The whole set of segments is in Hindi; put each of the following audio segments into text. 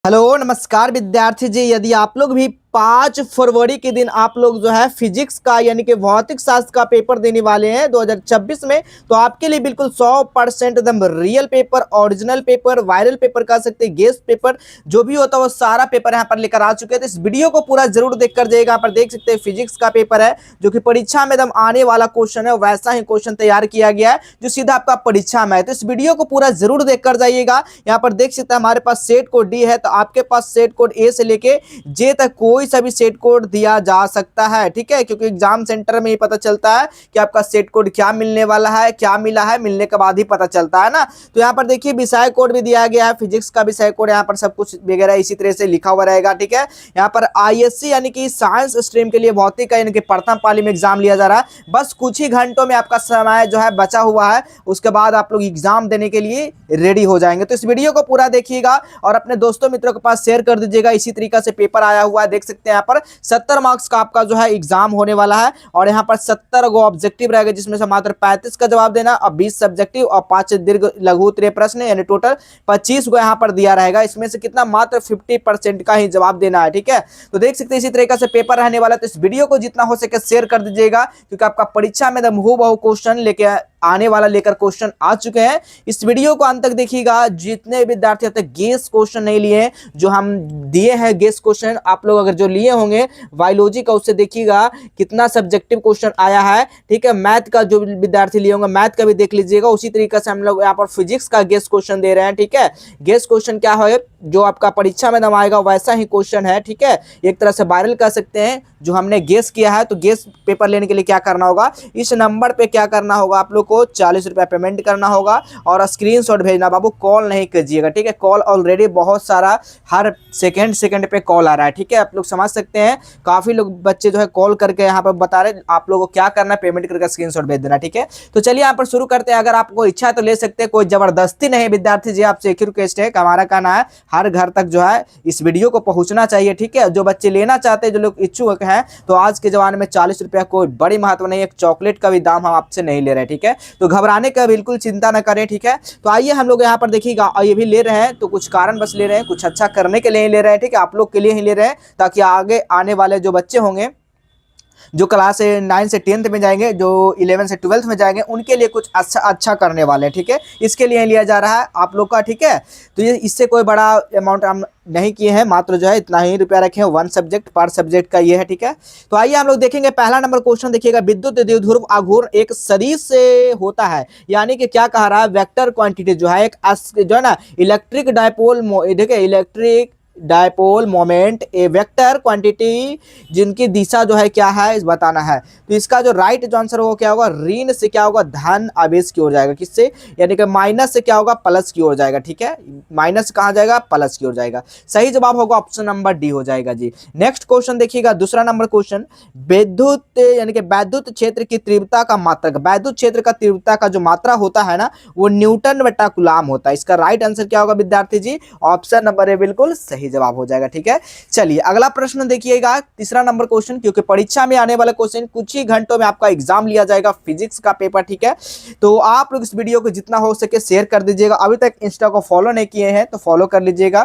हेलो नमस्कार विद्यार्थी जी। यदि आप लोग भी 5 फरवरी के दिन आप लोग जो है फिजिक्स का यानी कि भौतिक शास्त्र का पेपर देने वाले हैं 2026 में, तो आपके लिए बिल्कुल 100% एकदम real paper, original paper, viral paper कह सकते हैं, गेस्ट पेपर जो भी होता है वो सारा पेपर यहाँ पर लेकर आ चुके हैं। तो इस वीडियो को पूरा जरूर देख कर जाइएगा। यहाँ पर देख सकते हैं फिजिक्स का पेपर है जो कि परीक्षा में एकदम आने वाला क्वेश्चन है, वैसा ही क्वेश्चन तैयार किया गया है जो सीधा आपका परीक्षा में है। तो इस वीडियो को पूरा जरूर देख कर जाइएगा। यहाँ पर देख सकते हैं हमारे पास सेट कोड डी है, तो आपके पास सेट कोड ए से लेके जे तक कोई सा भी सेट कोड दिया जा सकता है, ठीक है, क्योंकि एग्जाम सेंटर में ही पता चलता है कि आपका सेट कोड क्या मिलने वाला है, क्या मिला है, मिलने के बाद ही पता चलता है ना। तो यहाँ पर देखिए विषय कोड भी दिया गया है, फिजिक्स का विषय कोड, यहाँ पर सब कुछ वगैरह इसी तरह से लिखा हुआ रहेगा, ठीक है। यहाँ पर आईएससी यानी कि साइंस स्ट्रीम के लिए भौतिक का यानी कि प्रथम पाली में एग्जाम लिया जा रहा है। बस कुछ ही घंटों में आपका समय जो है बचा हुआ है, उसके बाद आप लोग एग्जाम देने के लिए रेडी हो जाएंगे। तो इस वीडियो को पूरा देखिएगा और अपने दोस्तों मित्रों के पास शेयर कर दीजिएगा। इसी तरीके से पेपर आया हुआ है, देख सकते हैं यहाँ पर 70 मार्क्स का आपका जो है एग्जाम होने वाला है और यहाँ पर 70 गो ऑब्जेक्टिव रहेगा, जिसमें से मात्र 35 का जवाब देना और 20 सब्जेक्टिव और 5 दीर्घ लघु उत्तरीय प्रश्न, यानी टोटल 25 को यहाँ पर दिया रहेगा। इसमें से कितना, मात्र 50% का ही जवाब देना है, ठीक है। तो देख सकते हैं इसी तरीके से पेपर रहने वाला है। तो इस वीडियो को जितना हो सके शेयर कर दीजिएगा, क्योंकि आपका परीक्षा में हूबहू क्वेश्चन लेके आने वाला लेकर क्वेश्चन आ चुके हैं। इस वीडियो को अंत तक देखिएगा। जितने विद्यार्थी अब तक गेस क्वेश्चन नहीं लिए हैं, जो हम दिए हैं गेस क्वेश्चन, आप लोग अगर जो लिए होंगे बायोलॉजी का, उससे देखिएगा कितना सब्जेक्टिव क्वेश्चन आया है, ठीक है। मैथ का जो विद्यार्थी लिए होंगे मैथ का भी देख लीजिएगा। उसी तरीके से हम लोग यहाँ पर फिजिक्स का गेस क्वेश्चन दे रहे हैं, ठीक है। गेस क्वेश्चन क्या है, जो आपका परीक्षा में दम आएगा वैसा ही क्वेश्चन है, ठीक है। एक तरह से वायरल कह सकते हैं जो हमने गेस किया है। तो गेस पेपर लेने के लिए क्या करना होगा, इस नंबर पे क्या करना होगा, आप लोग को 40 रुपया पेमेंट करना होगा और स्क्रीनशॉट भेजना। बाबू कॉल नहीं कीजिएगा, ठीक है। कॉल ऑलरेडी बहुत सारा हर सेकंड पे कॉल आ रहा है, ठीक है। आप लोग समझ सकते हैं, काफी लोग बच्चे जो है कॉल करके यहाँ पर बता रहे हैं। आप लोगों को क्या करना है, पेमेंट करके स्क्रीनशॉट भेज देना, ठीक है। तो चलिए यहाँ पर शुरू करते हैं। अगर आपको इच्छा है तो ले सकते हैं, कोई जबरदस्ती नहीं। विद्यार्थी जी आपसे एक ही रिक्वेस्ट है कि हमारा कहना है हर घर तक जो है इस वीडियो को पहुंचना चाहिए, ठीक है। जो बच्चे लेना चाहते हैं, जो लोग इच्छुक हैं, तो आज के जमाने में 40 रुपया कोई बड़ी महत्व नहीं है। एक चॉकलेट का भी दाम हम आपसे नहीं ले रहे, ठीक है। तो घबराने का बिल्कुल चिंता न करें, ठीक है। तो आइए हम लोग यहाँ पर देखिएगा, और ये भी ले रहे हैं तो कुछ कारण बस ले रहे हैं, कुछ अच्छा करने के लिए ले रहे हैं, ठीक है। आप लोग के लिए ही ले रहे हैं, ताकि आगे आने वाले जो बच्चे होंगे, जो क्लास 9 से 10th में जाएंगे, जो 11 से 12th में जाएंगे, उनके लिए कुछ अच्छा करने वाले हैं, ठीक है। इसके लिए लिया जा रहा है आप लोग का, ठीक है। तो ये इससे कोई बड़ा अमाउंट हम नहीं किए हैं, मात्र जो है इतना ही रुपया रखे हैं। 1 सब्जेक्ट पर सब्जेक्ट का ये है, ठीक है। तो आइए हम लोग देखेंगे पहला नंबर क्वेश्चन। देखिएगा, विद्युत द्विध्रुव आघूर्ण एक सदिश से होता है, यानी कि क्या कह रहा है, वेक्टर क्वांटिटी जो है एक जो है ना इलेक्ट्रिक डायपोल, देखिए इलेक्ट्रिक डायपोल मोमेंट ए वेक्टर क्वांटिटी जिनकी दिशा जो है क्या है इस बताना है। तो इसका जो राइट जो आंसर होगा क्या होगा, ऋण से क्या होगा, धन आवेश की ओर जाएगा। किससे, यानी कि माइनस से क्या होगा, प्लस की ओर जाएगा, ठीक है। माइनस कहाँ जाएगा, प्लस की ओर जाएगा। सही जवाब होगा ऑप्शन नंबर डी हो जाएगा जी। नेक्स्ट क्वेश्चन देखिएगा, दूसरा नंबर क्वेश्चन, विद्युत यानी कि वैद्युत क्षेत्र की तीव्रता का मात्रक, वैद्युत क्षेत्र का तीव्रता का जो मात्रा होता है ना, वो न्यूटन बटा कूलाम होता है। इसका राइट आंसर क्या होगा विद्यार्थी जी, ऑप्शन नंबर ए बिल्कुल सही जवाब हो जाएगा, ठीक है। चलिए अगला प्रश्न देखिएगा, तीसरा नंबर क्वेश्चन, क्योंकि परीक्षा में आने वाला क्वेश्चन कुछ ही घंटों में आपका एग्जाम लिया जाएगा, फिजिक्स का पेपर, ठीक है। तो आप लोग इस वीडियो को जितना हो सके शेयर कर दीजिएगा। अभी तक इंस्टा को फॉलो नहीं किए हैं तो फॉलो कर लीजिएगा,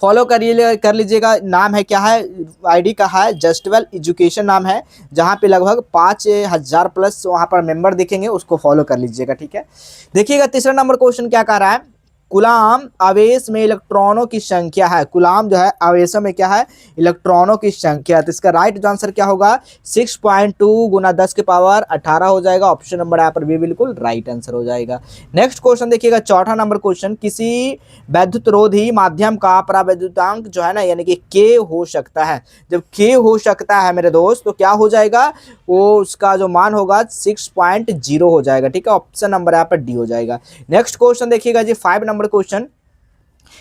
फॉलो कर लीजिएगा। नाम है क्या है, आईडी का है जस्टवेल एजुकेशन नाम है, जहां पे लगभग 5000 प्लस वहां पर मेंबर दिखेंगे, उसको फॉलो कर लीजिएगा, ठीक है। देखिएगा तीसरा नंबर क्वेश्चन क्या कह रहा है, कूलाम आवेश में इलेक्ट्रॉनों की संख्या है। कूलाम जो है आवेशों में क्या है, इलेक्ट्रॉनों की संख्या। तो इसका राइट आंसर क्या होगा, 6.2 गुना 10 के पावर 18 हो जाएगा। ऑप्शन नंबर यहाँ पर भी बिल्कुल राइट आंसर हो जाएगा। नेक्स्ट क्वेश्चन देखिएगा, चौथा नंबर क्वेश्चन, किसी वैद्युतरोधी माध्यम का परावैद्युतांक जो है ना, यानी कि के हो सकता है। जब के हो सकता है मेरे दोस्त, तो क्या हो जाएगा, वो उसका जो मान होगा 6.0 हो जाएगा, ठीक है। ऑप्शन नंबर यहाँ पर डी हो जाएगा। नेक्स्ट क्वेश्चन देखिएगा जी, 5 नंबर क्वेश्चन,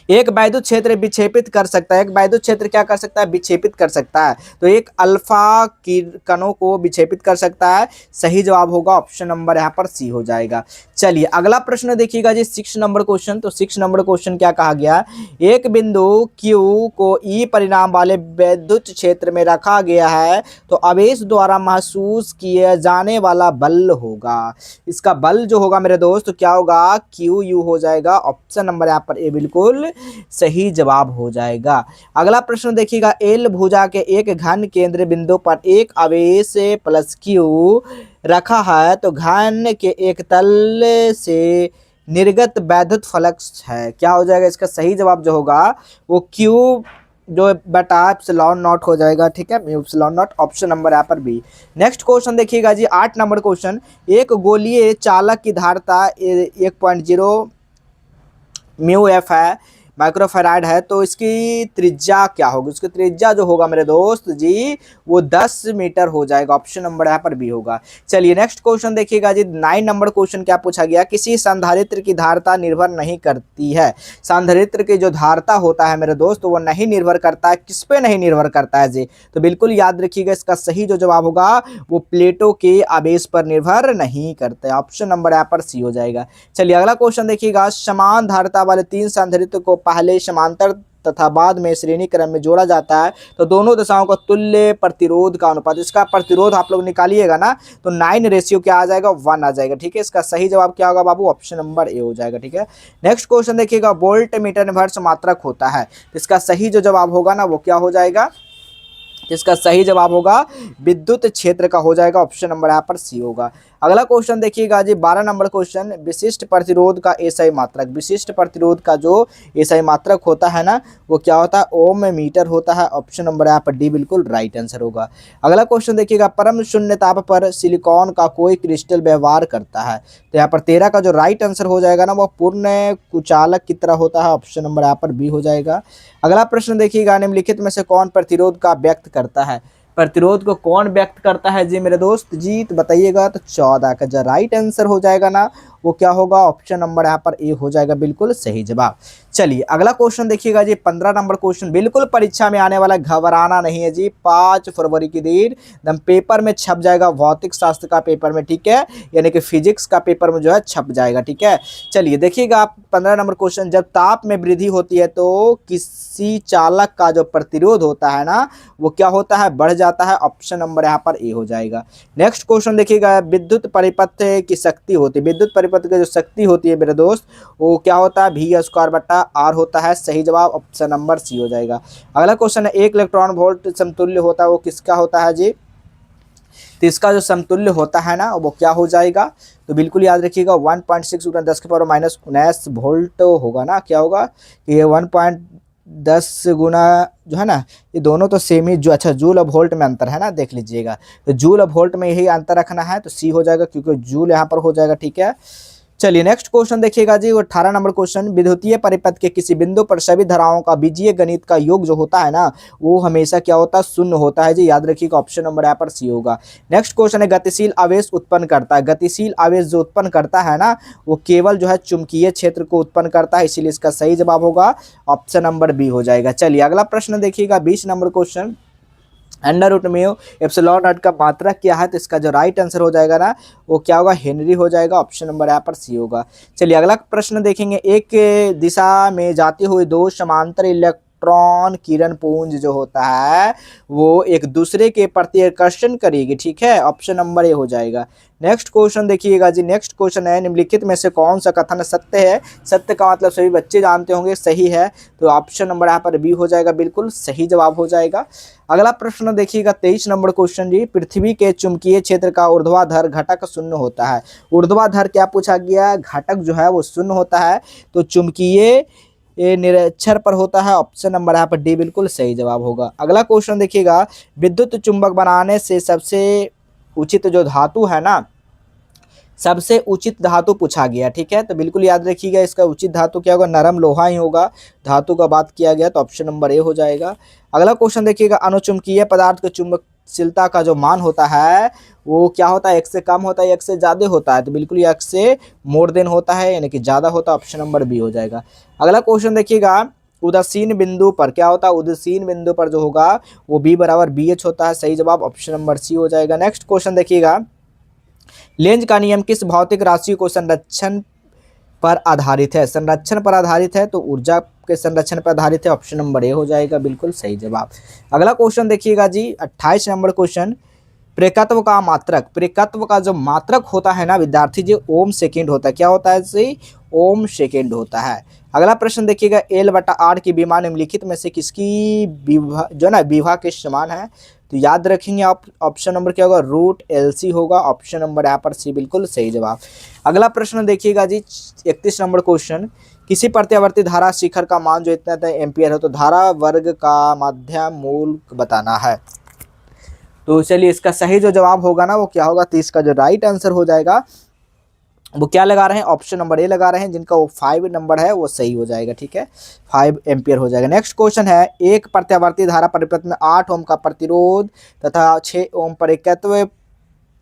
एक वैद्युत क्षेत्र विक्षेपित कर सकता है, एक वैद्युत क्षेत्र क्या कर सकता है, विक्षेपित कर सकता है। तो एक अल्फा कणों को विक्षेपित कर सकता है। सही जवाब होगा ऑप्शन नंबर यहाँ पर सी हो जाएगा। चलिए अगला प्रश्न देखिएगा जी, 6 नंबर क्वेश्चन। तो 6 नंबर क्वेश्चन क्या कहा गया, एक बिंदु Q को ई परिणाम वाले वैद्युत क्षेत्र में रखा गया है, तो आवेश द्वारा महसूस किया जाने वाला बल होगा। इसका बल जो होगा मेरे दोस्त, तो क्या होगा, क्यू यू हो जाएगा। ऑप्शन नंबर यहाँ पर ए बिल्कुल सही जवाब हो जाएगा। अगला प्रश्न देखिएगा, एल भुजा के एक घन केंद्र बिंदु पर एक आवेश प्लस क्यू रखा है तो घन के एक तल से निर्गत वैद्युत फ्लक्स है, क्या हो जाएगा इसका सही जवाब जो होगा वो क्यू जो बटा एप्सिलॉन नॉट हो जाएगा। ठीक है, एप्सिलॉन नॉट, ऑप्शन नंबर यहाँ पर बी। नेक्स्ट क्वेश्चन देखिएगा जी 8 नंबर क्वेश्चन, एक गोलीय चालक की धारता 1.0 म्यू एफ है, माइक्रोफैराड है, तो इसकी त्रिज्या क्या होगी, उसकी त्रिज्या जो होगा मेरे दोस्त जी वो 10 मीटर हो जाएगा, ऑप्शन नंबर यहाँ पर बी होगा। चलिए नेक्स्ट क्वेश्चन देखिएगा जी 9 नंबर क्वेश्चन क्या पूछा गया, किसी संधारित्र की धारता निर्भर नहीं करती है। संधारित्र की जो धारता होता है मेरे दोस्त वो नहीं निर्भर करता है, किस पे नहीं निर्भर करता है जी, तो बिल्कुल याद रखिएगा इसका सही जो जवाब होगा वो प्लेटों के आवेश पर निर्भर नहीं करता है, ऑप्शन नंबर यहाँ पर सी हो जाएगा। चलिए अगला क्वेश्चन देखिएगा, समान धारता वाले 3 संधारित्र को पहले समांतर तथा बाद में श्रेणी क्रम में जोड़ा जाता है तो दोनों दिशाओं का तुल्य प्रतिरोध का अनुपात, इसका प्रतिरोध आप लोग निकालिएगा ना तो 9 रेशियो क्या आ जाएगा 1 आ जाएगा। ठीक है, इसका सही जवाब क्या होगा बाबू, ऑप्शन नंबर ए हो जाएगा। ठीक है, नेक्स्ट क्वेश्चन देखिएगा, वोल्ट मीटर में वर्ष मात्रक होता है, इसका सही जो जवाब होगा ना वो क्या हो जाएगा, जिसका सही जवाब होगा विद्युत क्षेत्र का हो जाएगा, ऑप्शन नंबर यहाँ पर सी होगा। अगला क्वेश्चन देखिएगा जी 12 नंबर क्वेश्चन, विशिष्ट प्रतिरोध का एसआई मात्रक, विशिष्ट प्रतिरोध का जो एसआई मात्रक होता है ना वो क्या होता है ओम मीटर होता है, ऑप्शन नंबर यहाँ पर डी बिल्कुल राइट आंसर होगा। अगला क्वेश्चन देखिएगा, परम शून्य ताप पर सिलिकॉन का कोई क्रिस्टल व्यवहार करता है, तो यहाँ पर 13 का जो राइट आंसर हो जाएगा ना वो पूर्ण कुचालक की तरह होता है, ऑप्शन नंबर यहाँ पर बी हो जाएगा। अगला प्रश्न देखिएगा, निम्नलिखित में से कौन प्रतिरोध का व्यक्त करता है, प्रतिरोध को कौन व्यक्त करता है जी मेरे दोस्त जी, तो बताइएगा, तो 14 का जो राइट आंसर हो जाएगा ना वो क्या होगा, ऑप्शन नंबर यहाँ पर ए हो जाएगा, बिल्कुल सही जवाब। चलिए अगला क्वेश्चन देखिएगा जी 15 नंबर क्वेश्चन, बिल्कुल परीक्षा में आने वाला, घबराना नहीं है जी, 5 फरवरी के दिन एकदम पेपर में छप जाएगा, भौतिक शास्त्र का पेपर में, ठीक है, यानी कि फिजिक्स का पेपर में जो है छप जाएगा। ठीक है, चलिए देखिएगा आप 15 नंबर क्वेश्चन, जब ताप में वृद्धि होती है तो किसी चालक का जो प्रतिरोध होता है ना वो क्या होता है, बढ़ जाता है, ऑप्शन नंबर यहाँ पर ए हो जाएगा। नेक्स्ट क्वेश्चन देखिएगा, विद्युत परिपथ की शक्ति होती है, विद्युत परिपथ की जो शक्ति होती है मेरे दोस्त वो क्या होता है, वी स्क्वायर बटा आर होता है, सही जवाब ऑप्शन नंबर सी हो जाएगा। अगला क्वेश्चन है, 1 इलेक्ट्रॉन वोल्ट समतुल्य होता है वो किसका होता है जी, तो इसका जो समतुल्य होता है ना वो क्या हो जाएगा, तो बिल्कुल याद रखिएगा 1.6 × 10⁻⁻⁹ वोल्ट होगा ना, क्या होगा कि ये 1.10 गुना जो है ना ये दोनों तो सेम ही जो, अच्छा जूल और वोल्ट में अंतर है ना, देख लीजिएगा, तो जूल और वोल्ट में यही अंतर रखना है तो सी हो जाएगा क्योंकि जूल यहाँ पर हो जाएगा। ठीक है, चलिए नेक्स्ट क्वेश्चन देखिएगा जी 18 नंबर क्वेश्चन, विद्युतीय परिपथ के किसी बिंदु पर सभी धाराओं का बीजीय गणित का योग जो होता है ना वो हमेशा क्या होता है, शून्य होता है जी, याद रखिएगा, ऑप्शन नंबर यहाँ पर सी होगा। नेक्स्ट क्वेश्चन है, गतिशील आवेश उत्पन्न करता है, गतिशील आवेश जो उत्पन्न करता है ना वो केवल जो है चुंबकीय क्षेत्र को उत्पन्न करता है, इसीलिए इसका सही जवाब होगा ऑप्शन नंबर बी हो जाएगा। चलिए अगला प्रश्न देखिएगा 20 number question, under root mu epsilon not का मात्रक क्या है, तो इसका जो राइट आंसर हो जाएगा ना वो क्या होगा, हेनरी हो जाएगा, ऑप्शन नंबर यहाँ पर सी होगा। चलिए अगला प्रश्न देखेंगे, एक दिशा में जाती हुई 2 समांतर इलेक्ट्रॉन किरण पुंज जो होता है वो एक दूसरे के प्रति आकर्षण करेगी। ठीक है, ऑप्शन नंबर ए हो जाएगा। नेक्स्ट क्वेश्चन देखिएगा जी, नेक्स्ट क्वेश्चन है, निम्नलिखित में से कौन सा कथन सत्य है, सत्य का मतलब सभी बच्चे जानते होंगे सही है, तो ऑप्शन नंबर यहाँ पर बी हो जाएगा, बिल्कुल सही जवाब हो जाएगा। अगला प्रश्न देखिएगा 23 नंबर क्वेश्चन जी, पृथ्वी के चुंबकीय क्षेत्र का ऊर्ध्वाधर घटक शून्य होता है, ऊर्ध्वाधर क्या पूछा गया, घटक जो है वो शून्य होता है तो चुंबकीय निरक्षर पर होता है, ऑप्शन नंबर यहाँ पर डी बिल्कुल सही जवाब होगा। अगला क्वेश्चन देखिएगा, विद्युत चुंबक बनाने से सबसे उचित जो धातु है ना, सबसे उचित धातु पूछा गया। ठीक है, तो बिल्कुल याद रखिएगा इसका उचित धातु क्या होगा, नरम लोहा ही होगा, धातु का बात किया गया तो ऑप्शन नंबर ए हो जाएगा। अगला क्वेश्चन देखिएगा, अनुचुंबकीय पदार्थ के चुंबकशीलता का जो मान होता है वो क्या होता है, 1 से कम होता है, 1 से ज़्यादा होता है, तो बिल्कुल 1 से मोर देन होता है यानी कि ज़्यादा होता है, ऑप्शन नंबर बी हो जाएगा। अगला क्वेश्चन देखिएगा, उदासीन बिंदु पर क्या होता है, उदासीन बिंदु पर जो होगा वो बी बराबर बी एच होता है, सही जवाब ऑप्शन नंबर सी हो जाएगा। नेक्स्ट क्वेश्चन देखिएगा, लेंज का नियम किस भौतिक राशि को संरक्षण पर आधारित है, संरक्षण पर आधारित है तो ऊर्जा के संरक्षण पर आधारित है, ऑप्शन नंबर ए हो जाएगा, बिल्कुल सही जवाब। अगला क्वेश्चन देखिएगा जी 28 नंबर क्वेश्चन, प्रेकत्व का मात्रक, प्रेकत्व का जो मात्रक होता है ना विद्यार्थी जी ओम सेकेंड होता है, क्या होता है जी ओम सेकेंड होता है। अगला प्रश्न देखिएगा, L/R की विमा निम्नलिखित में से किसकी विभा जो है ना विभा के समान है? तो याद रखेंगे आप, ऑप्शन नंबर क्या होगा, √LC होगा। ऑप्शन नंबर यहाँ पर सी बिल्कुल सही जवाब। अगला प्रश्न देखिएगा जी, 31 नंबर क्वेश्चन, किसी प्रत्यावर्ती धारा शिखर का मान जो इतना एम्पियर है, तो धारा वर्ग का माध्यम मूल बताना है। तो चलिए इसका सही जो जवाब होगा ना वो क्या होगा, 30 का जो राइट आंसर हो जाएगा वो क्या लगा रहे हैं, ऑप्शन नंबर ए लगा रहे हैं, जिनका वो 5 नंबर है वो सही हो जाएगा। ठीक है, 5 एम्पियर हो जाएगा। नेक्स्ट क्वेश्चन है, एक प्रत्यावर्ती धारा परिपथ में 8 ओम का प्रतिरोध तथा 6 ओम पर एकत्व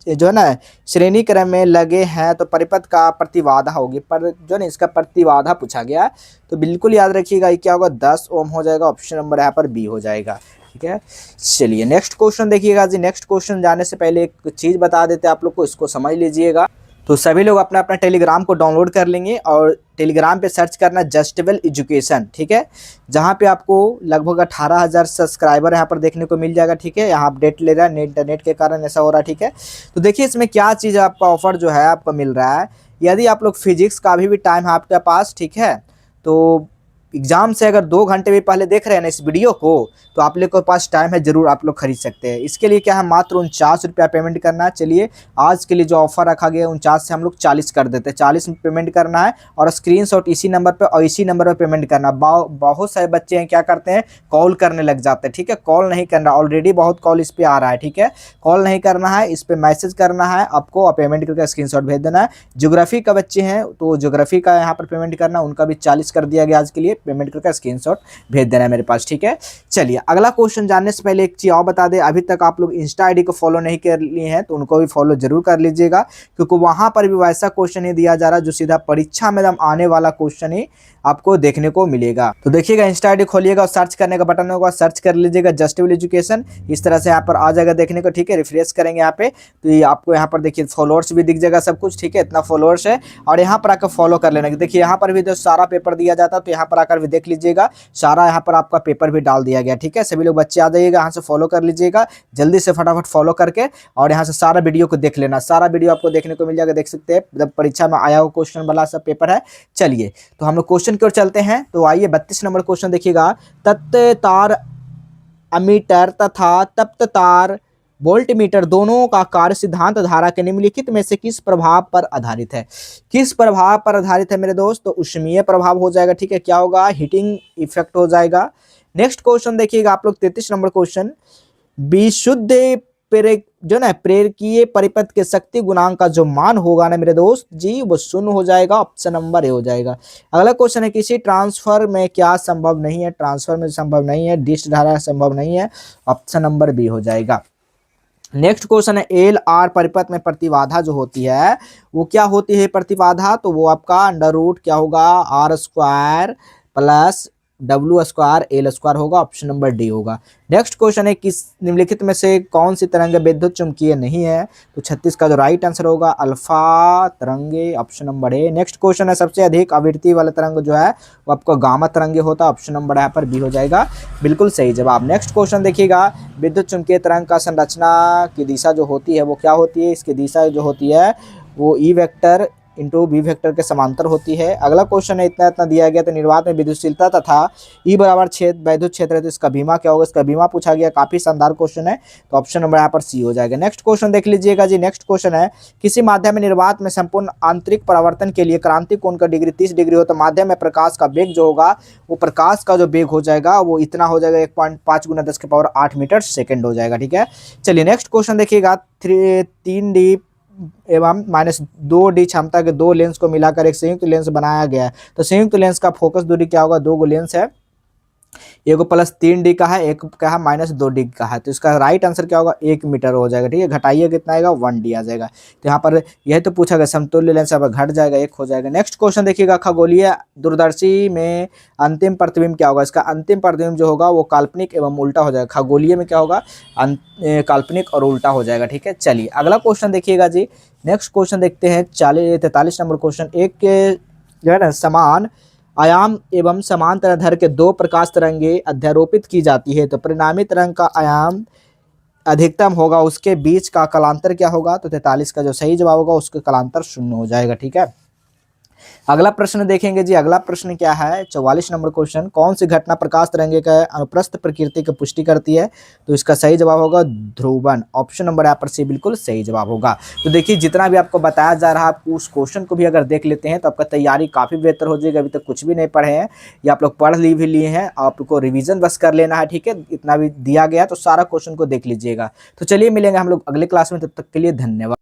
जो है ना श्रेणी क्रम में लगे हैं, तो परिपथ का प्रतिबाधा होगी, पर जो है इसका प्रतिबाधा पूछा गया है, तो बिल्कुल याद रखिएगा ये क्या होगा, 10 ओम हो जाएगा। ऑप्शन नंबर यहाँ पर बी हो जाएगा। ठीक है, चलिए नेक्स्ट क्वेश्चन देखिएगा जी। नेक्स्ट क्वेश्चन जाने से पहले एक चीज़ बता देते हैं आप लोग को, इसको समझ लीजिएगा। तो सभी लोग अपना अपना टेलीग्राम को डाउनलोड कर लेंगे और टेलीग्राम पे सर्च करना जस्टेबल एजुकेशन। ठीक है, जहाँ पे आपको लगभग 18,000 सब्सक्राइबर यहाँ पर देखने को मिल जाएगा। ठीक है, यहाँ अपडेट ले रहा है, इंटरनेट के कारण ऐसा हो रहा है। ठीक है, तो देखिए इसमें क्या चीज़ आपका ऑफर जो है आपको मिल रहा है, यदि आप लोग फिजिक्स का अभी भी टाइम है आपके पास, ठीक है, तो एग्जाम से अगर 2 घंटे भी पहले देख रहे हैं ना इस वीडियो को, तो आप लोग के पास टाइम है, जरूर आप लोग खरीद सकते हैं। इसके लिए क्या है, मात्र 49 रुपया पेमेंट करना है। चलिए आज के लिए जो ऑफर रखा गया 49 से हम लोग 40 कर देते हैं, 40 में पेमेंट करना है और स्क्रीनशॉट इसी नंबर पे और इसी नंबर पे पेमेंट करना। बहुत सारे बच्चे हैं क्या करते हैं, कॉल करने लग जाते हैं। ठीक है, कॉल नहीं करना, ऑलरेडी बहुत कॉल इस पर आ रहा है। ठीक है, कॉल नहीं करना है, इस पर मैसेज करना है आपको और पेमेंट करके स्क्रीनशॉट भेज देना है। ज्योग्राफी का बच्चे हैं तो ज्योग्राफी का यहाँ पर पेमेंट करना, उनका भी 40 कर दिया गया आज के लिए, पेमेंट करके स्क्रीनशॉट भेज देना है मेरे पास। ठीक है, चलिए अगला क्वेश्चन जानने से पहले एक चीज और बता दें, अभी तक आप लोग इंस्टा आईडी को फॉलो नहीं कर लिए हैं तो उनको भी फॉलो जरूर कर लीजिएगा, क्योंकि वहां पर भी वैसा क्वेश्चन ही दिया जा रहा है जो सीधा परीक्षा में एकदम आने वाला क्वेश्चन ही आपको देखने को मिलेगा। तो देखिएगा, इंस्टा आईडी खोलिएगा और सर्च करने का बटन होगा, सर्च कर लीजिएगा जस्टेबल एजुकेशन, इस तरह से यहाँ पर आ जाएगा देखने को। ठीक है, रिफ्रेश करेंगे यहाँ पे तो ये आपको यहाँ पर देखिए फॉलोअर्स भी दिख जाएगा सब कुछ। ठीक है, इतना फॉलोअर्स है और यहाँ पर आकर फॉलो कर लेना। देखिए यहाँ पर भी जो सारा पेपर दिया जाता है तो यहाँ पर आकर भी देख लीजिएगा, सारा यहाँ पर आपका पेपर भी डाल दिया गया। ठीक है, सभी लोग बच्चे आ जाइएगा, यहाँ से फॉलो कर लीजिएगा जल्दी से, फटाफट फॉलो करके और यहाँ से सारा वीडियो को देख लेना। सारा वीडियो आपको देखने को मिल जाएगा, देख सकते हैं जब परीक्षा में आया हुआ क्वेश्चन वाला सब पेपर है। चलिए तो हम लोग क्वेश्चन की ओर चलते हैं। तो आइए 32 नंबर क्वेश्चन देखिएगा, तत्व तार अमीटर तथा तप्त तार वोल्टमीटर दोनों का कार्य सिद्धांत धारा के निम्नलिखित में से किस प्रभाव पर आधारित है? किस प्रभाव पर आधारित है मेरे दोस्त? तो ऊष्मीय प्रभाव हो जाएगा। ठीक है, क्या होगा, हीटिंग इफेक्ट हो जाएगा। नेक्स्ट क्वेश्चन देखिएगा आप लोग 33 नंबर क्वेश्चन, विशुद्ध जो ना प्रेरकीय परिपथ के शक्ति गुणांक का जो मान होगा ना मेरे दोस्त जी वो 0 हो जाएगा। ऑप्शन नंबर ए हो जाएगा। अगला क्वेश्चन है, किसी ट्रांसफर में क्या संभव नहीं है? ट्रांसफर में संभव नहीं है, डिश धारा संभव नहीं है। ऑप्शन नंबर बी हो जाएगा। नेक्स्ट क्वेश्चन है, L/R परिपथ में प्रतिबाधा जो होती है वो क्या होती है प्रतिबाधा? तो वो आपका √ क्या होगा, R² प्लस W² L² होगा। ऑप्शन नंबर डी होगा। नेक्स्ट क्वेश्चन है, किस निम्नलिखित में से कौन सी तरंगे विद्युत चुम्बकीय नहीं है? तो 36 का जो राइट आंसर होगा अल्फा तरंगे। Option number A. Next question है, सबसे अधिक आवृत्ति वाला तरंग जो है वो आपको गामा तरंगे होता है। ऑप्शन नंबर यहाँ पर बी हो जाएगा, बिल्कुल सही जवाब। नेक्स्ट क्वेश्चन देखिएगा, विद्युत चुम्बकीय तरंग का संरचना की दिशा जो होती है वो क्या होती है? इसकी दिशा जो होती है वो E vector into B vector के समांतर होती है। अगला क्वेश्चन है, इतना दिया गया तो निर्वात में विद्युतशीलता तथा E बराबर वैद्युत क्षेत्र है तो इसका बीमा क्या होगा? इसका बीमा पूछा गया, काफी शानदार क्वेश्चन है, तो ऑप्शन नंबर यहाँ पर सी हो जाएगा। नेक्स्ट क्वेश्चन देख लीजिएगा जी। नेक्स्ट क्वेश्चन है, किसी माध्यम में निर्वात में संपूर्ण आंतरिक परावर्तन के लिए क्रांतिक कोण का डिग्री 30 डिग्री हो तो माध्यम में प्रकाश का वेग जो होगा वो प्रकाश का जो वेग हो जाएगा वो इतना हो जाएगा 1.5 × 10⁸ मीटर सेकेंड हो जाएगा। ठीक है, चलिए नेक्स्ट क्वेश्चन देखिएगा, 3D एवं -2D क्षमता के 2 लेंस को मिलाकर एक संयुक्त लेंस बनाया गया है। तो संयुक्त लेंस का फोकस दूरी क्या होगा? 2 लेंस है, एक +3D का है, एक क्या है -2D का है, तो इसका राइट आंसर क्या होगा? 1 मीटर हो जाएगा। ठीक है, घटाइए कितना आएगा? 1D आ जाएगा। तो यहाँ पर यह तो पूछा गया, समतुल्य लेंस अब घट जाएगा, 1 हो जाएगा। नेक्स्ट क्वेश्चन देखिएगा, खगोलीय दूरदर्शी में अंतिम प्रतिबिंब क्या होगा? इसका अंतिम प्रतिबिंब जो होगा वो काल्पनिक एवं उल्टा हो जाएगा। खगोलीय में क्या होगा? काल्पनिक और उल्टा हो जाएगा। ठीक है, चलिए अगला क्वेश्चन देखिएगा जी। नेक्स्ट क्वेश्चन देखते हैं 43 नंबर क्वेश्चन, एक जो है ना समान आयाम एवं समान तरंगदैर्घ्य के 2 प्रकाश तरंगे अध्यारोपित की जाती है तो परिणामी तरंग का आयाम अधिकतम होगा, उसके बीच का कलांतर क्या होगा? तो 43 का जो सही जवाब होगा उसका कलांतर 0 हो जाएगा। ठीक है, अगला प्रश्न देखेंगे जी। अगला प्रश्न क्या है, 44 नंबर क्वेश्चन, कौन सी घटना प्रकाश तरंगे का अनुप्रस्थ प्रकृति की पुष्टि करती है? तो इसका सही जवाब होगा ध्रुवन। ऑप्शन नंबर यहाँ पर सी बिल्कुल सही जवाब होगा। तो देखिए जितना भी आपको बताया जा रहा है, आप उस क्वेश्चन को भी अगर देख लेते हैं तो आपका तैयारी काफ़ी बेहतर हो जाएगी। अभी तक कुछ भी नहीं पढ़े हैं या आप लोग पढ़ भी लिए हैं, आपको रिविजन बस कर लेना है, ठीक है। इतना भी दिया गया तो सारा क्वेश्चन को देख लीजिएगा। तो चलिए मिलेंगे हम लोग अगले क्लास में, तब तक के लिए धन्यवाद।